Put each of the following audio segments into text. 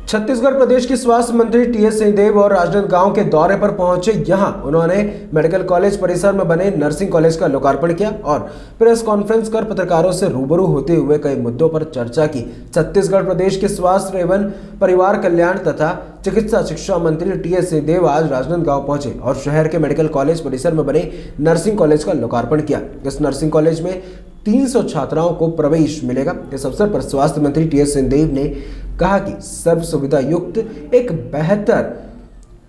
छत्तीसगढ़ प्रदेश के स्वास्थ्य मंत्री टीएस सिंहदेव और राजनांदगांव के दौरे पर पहुंचे। यहां उन्होंने मेडिकल कॉलेज परिसर में बने नर्सिंग कॉलेज का लोकार्पण किया और प्रेस कॉन्फ्रेंस कर पत्रकारों से रूबरू होते हुए कई मुद्दों पर चर्चा की। छत्तीसगढ़ प्रदेश के स्वास्थ्य एवं परिवार कल्याण तथा चिकित्सा शिक्षा मंत्री टीएस सिंहदेव आज राजनांदगांव पहुंचे और शहर के मेडिकल कॉलेज परिसर में बने नर्सिंग कॉलेज का लोकार्पण किया। इस नर्सिंग कॉलेज में 300 छात्राओं को प्रवेश मिलेगा। इस अवसर पर स्वास्थ्य मंत्री टीएस सिंहदेव ने कहा कि सर्व सुविधा युक्त एक बेहतर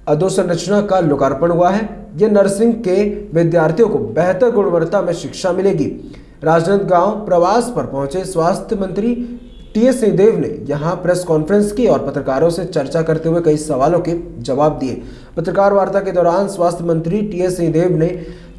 अधोसंरचना का लोकार्पण हुआ है। यह नर्सिंग के विद्यार्थियों को बेहतर गुणवत्ता में शिक्षा मिलेगी। राजनांदगांव प्रवास पर पहुंचे स्वास्थ्य मंत्री टीएस सिंहदेव ने यहां प्रेस कॉन्फ्रेंस की और पत्रकारों से चर्चा करते हुए कई सवालों के जवाब दिए। पत्रकार वार्ता के दौरान स्वास्थ्य मंत्री टीएस सिंहदेव ने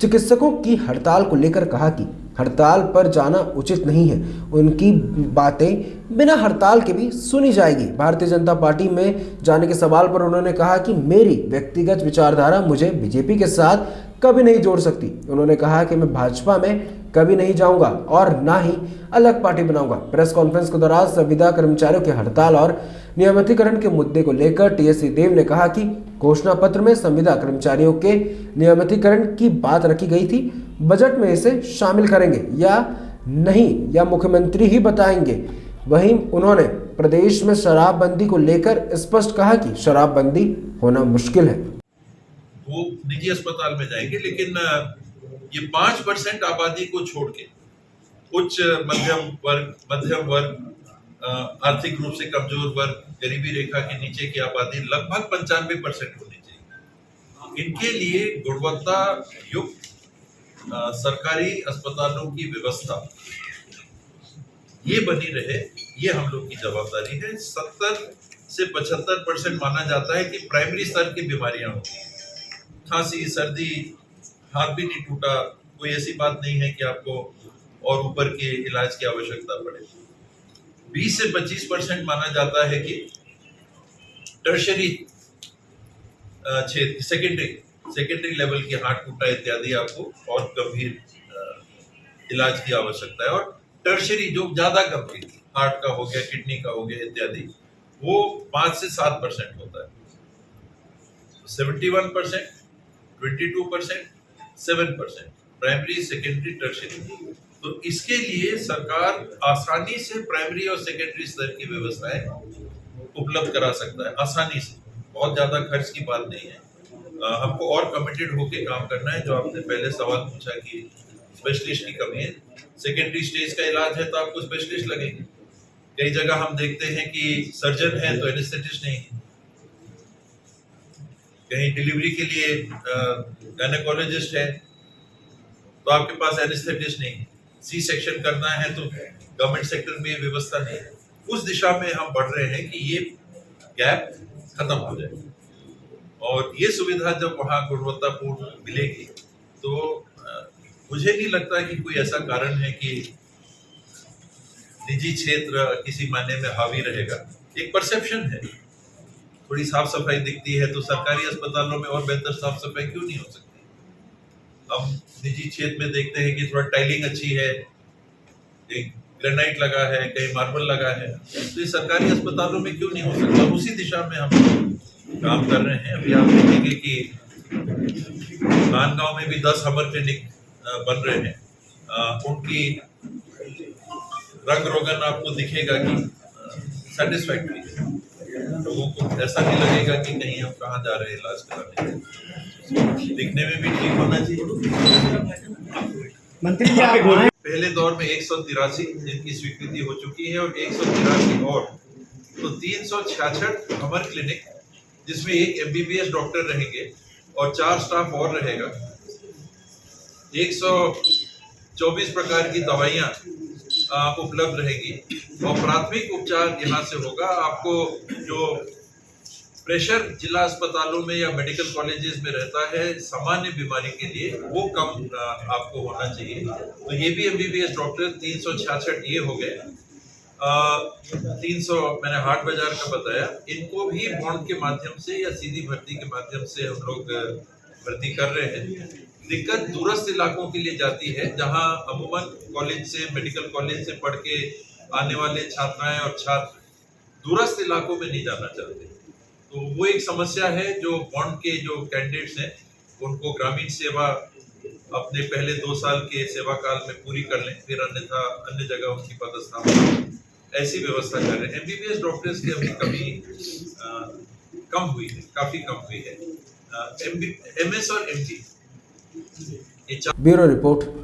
चिकित्सकों की हड़ताल को लेकर कहा कि हड़ताल पर जाना उचित नहीं है, उनकी बातें बिना हड़ताल के भी सुनी जाएगी। भारतीय जनता पार्टी में जाने के सवाल पर उन्होंने कहा कि मेरी व्यक्तिगत विचारधारा मुझे बीजेपी के साथ कभी नहीं जोड़ सकती। उन्होंने कहा कि मैं भाजपा में कभी नहीं जाऊंगा और ना ही अलग पार्टी बनाऊंगा। प्रेस कॉन्फ्रेंस के दौरान संविदा कर्मचारियों की हड़ताल और नियमितीकरण के मुद्दे को लेकर टीएस सिंहदेव ने कहा कि घोषणा पत्र में संविदा कर्मचारियों के नियमितीकरण की बात रखी गई थी। बजट में इसे शामिल करेंगे या नहीं या मुख्यमंत्री ही बताएंगे। वहीं उन्होंने प्रदेश में शराबबंदी को लेकर स्पष्ट कहा कि शराबबंदी होना मुश्किल है। वो निजी अस्पताल में जाएंगे, लेकिन ये 5% आबादी को छोड़ के उच्च मध्यम वर्ग, आर्थिक रूप से कमजोर वर्ग, गरीबी रेखा के नीचे की आबादी लगभग 95% होनी चाहिए। इनके लिए गुणवत्ता युक्त सरकारी अस्पतालों की व्यवस्था ये बनी रहे, ये हम लोग की जवाबदारी है। 70 से 75% माना जाता है कि प्राइमरी स्तर की बीमारियां होती हैं। खांसी, सर्दी, हाथ भी नहीं टूटा, कोई ऐसी बात नहीं है कि आपको और ऊपर के इलाज की आवश्यकता पड़े। 20 से 25% माना जाता है कि टर्शरी क्षेत्र, सेकेंडरी लेवल की हाथ टूटा इत्यादि आपको और गंभीर इलाज की आवश्यकता है। और टर्शरी जो ज्यादा गंभीर, हार्ट का हो गया, किडनी का हो गया इत्यादि, वो 5 से 7% होता है। 71%, 22%, 7% प्राइमरी, सेकेंडरी, टर्शरी। तो इसके लिए सरकार आसानी से प्राइमरी और सेकेंडरी स्तर की व्यवस्थाएं उपलब्ध करा सकता है, आसानी से। बहुत ज्यादा खर्च की बात नहीं है। हमको और कमिटेड होके काम करना है। जो आपने पहले सवाल पूछा कि स्पेशलिस्ट की कमी है, सेकेंडरी स्टेज का इलाज है तो आपको स्पेशलिस्ट लगेंगे। कई जगह हम देखते हैं कि सर्जन है तो एनेस्थेटिस्ट नहीं है, कहीं डिलीवरी के लिए गायनेकोलॉजिस्ट है तो आपके पास एनेस्थेटिस्ट नहीं है, सी सेक्शन करना है तो गवर्नमेंट सेक्टर में ये व्यवस्था नहीं है। उस दिशा में हम बढ़ रहे हैं कि ये गैप खत्म हो जाए और ये सुविधा जब वहाँ गुणवत्तापूर्ण मिलेगी तो मुझे नहीं लगता कि कोई ऐसा कारण है कि निजी क्षेत्र किसी मायने में हावी रहेगा। एक परसेप्शन है, थोड़ी साफ सफाई दिखती है तो सरकारी अस्पतालों में और बेहतर साफ सफाई क्यों नहीं हो सकती। हम निजी क्षेत्र में देखते हैं कि थोड़ा टाइलिंग अच्छी है, एक ग्रेनाइट लगा है, कहीं मार्बल लगा है, तो ये सरकारी अस्पतालों में क्यों नहीं हो सकता। उसी दिशा में हम काम कर रहे हैं। अभी आप देखेंगे कि राजनांदगांव में भी 10 हमर क्लिनिक बन रहे हैं। उनकी रंग रोगन आपको दिखेगा कि सेटिस्फैक्टरी है। लोगों को ऐसा नहीं लगेगा कि कहीं हम कहाँ जा रहे हैं इलाज कराने। दिखने में भी ठीक होना चाहिए। मंत्री पहले दौर में 183 जिनकी स्वीकृति हो चुकी है और 183 और तो 366 हमर क्लिनिक, जिसमें एक एमबीबीएस डॉक्टर रहेंगे और 4 स्टाफ और रहेगा। 124 प्रकार की दवाइयाँ उपलब्ध रहेगी और प्राथमिक उपचार यहाँ से होगा। आपको जो प्रेशर जिला अस्पतालों में या मेडिकल कॉलेजेस में रहता है सामान्य बीमारी के लिए, वो कम आपको होना चाहिए। तो ये भी एमबीबीएस डॉक्टर 366 ये हो गए। 300 मैंने हाट बाजार का बताया, इनको भी बॉन्ड के माध्यम से या सीधी भर्ती के माध्यम से हम लोग भर्ती कर रहे हैं। दिक्कत दूरस्थ इलाकों के लिए जाती है, जहां अमूमन कॉलेज से, मेडिकल कॉलेज से पढ़ के आने वाले छात्राएं और छात्र दूरस्थ इलाकों में नहीं जाना चाहते। तो वो एक समस्या है जो बॉन्ड के जो कैंडिडेट्स हैं उनको ग्रामीण सेवा अपने पहले 2 साल के सेवा काल में पूरी कर लें, फिर अन्यथा अन्य जगह उनकी पदस्थापना ऐसी व्यवस्था कर रहे हैं। एमबीबीएस डॉक्टर्स की अभी कमी कम हुई है, काफी कम हुई है। एमएस और एमडी ब्यूरो रिपोर्ट।